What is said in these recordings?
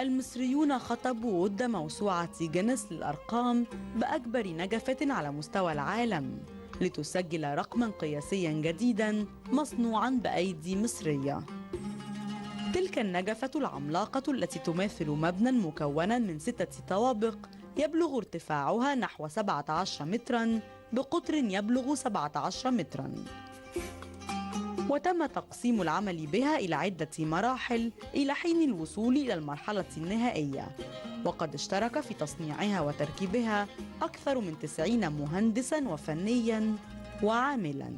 المصريون خطبوا ود موسوعة جينيس للأرقام بأكبر نجفة على مستوى العالم لتسجل رقما قياسيا جديدا مصنوعا بأيدي مصرية. تلك النجفة العملاقة التي تماثل مبنى مكونا من 6 طوابق يبلغ ارتفاعها نحو 17 مترا بقطر يبلغ 17 مترا، وتم تقسيم العمل بها إلى عدة مراحل إلى حين الوصول إلى المرحلة النهائية، وقد اشترك في تصنيعها وتركيبها أكثر من 90 مهندساً وفنياً وعاملاً.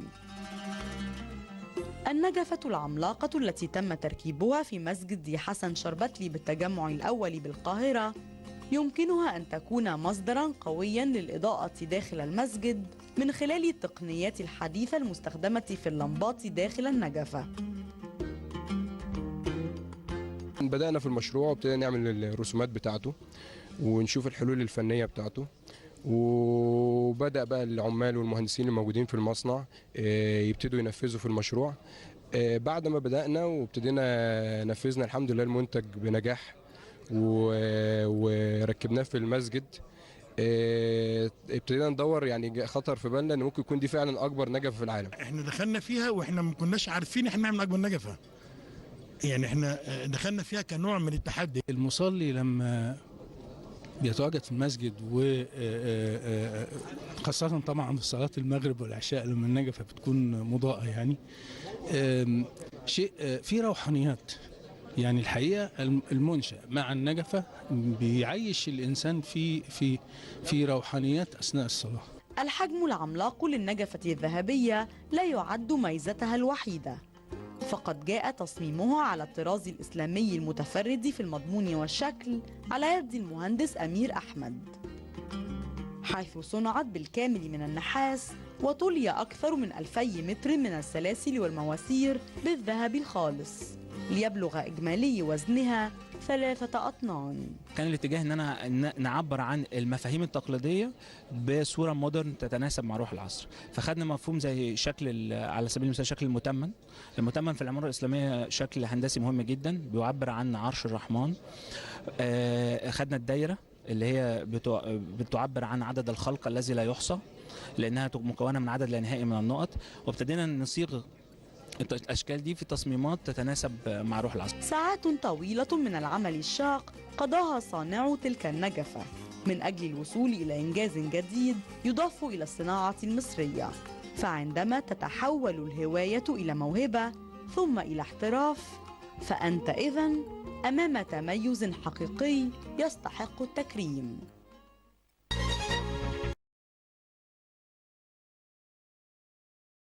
النجفة العملاقة التي تم تركيبها في مسجد حسن شربتلي بالتجمع الأول بالقاهرة يمكنها أن تكون مصدراً قوياً للإضاءة داخل المسجد من خلال التقنيات الحديثة المستخدمة في اللمبات داخل النجفة. بدأنا في المشروع وابتدينا نعمل الرسومات بتاعته ونشوف الحلول الفنية بتاعته، وبدأ بقى العمال والمهندسين الموجودين في المصنع يبتدوا ينفذوا في المشروع. بعد ما بدأنا وابتدينا نفذنا الحمد لله المنتج بنجاح وركبناه في المسجد. ابتدينا ندور، يعني خطر في بالنا ان ممكن يكون دي فعلا اكبر نجفه في العالم. احنا دخلنا فيها واحنا ما كناش عارفين احنا نعمل اكبر نجفه، يعني احنا دخلنا فيها كنوع من التحدي. المصلي لما بيتواجد في المسجد وخاصة طبعا في صلاة المغرب والعشاء لما النجفة بتكون مضاءة، يعني شيء في روحانيات. يعني الحقيقة المنشأ مع النجفة بيعيش الإنسان في روحانيات أثناء الصلاة. الحجم العملاق للنجفة الذهبية لا يعد ميزتها الوحيدة، فقد جاء تصميمها على الطراز الإسلامي المتفرد في المضمون والشكل على يد المهندس أمير أحمد، حيث صنعت بالكامل من النحاس وطلي أكثر من 2000 متر من السلاسل والمواسير بالذهب الخالص ليبلغ إجمالي وزنها 3 أطنان. كان الاتجاه ان انا نعبر عن المفاهيم التقليديه بصوره مودرن تتناسب مع روح العصر، فخدنا مفهوم زي شكل على سبيل المثال شكل المتمن في العماره الاسلاميه شكل هندسي مهم جدا بيعبر عن عرش الرحمن. خدنا الدايره اللي هي بتعبر عن عدد الخلق الذي لا يحصى لانها مكونه من عدد لا نهائي من النقط، وابتدينا نصيغ الأشكال دي في تصميمات تتناسب مع روح العصر. ساعات طويلة من العمل الشاق قضاها صانعو تلك النجفة من أجل الوصول إلى إنجاز جديد يضاف إلى الصناعة المصرية، فعندما تتحول الهواية إلى موهبة ثم إلى احتراف فأنت إذن أمام تميز حقيقي يستحق التكريم.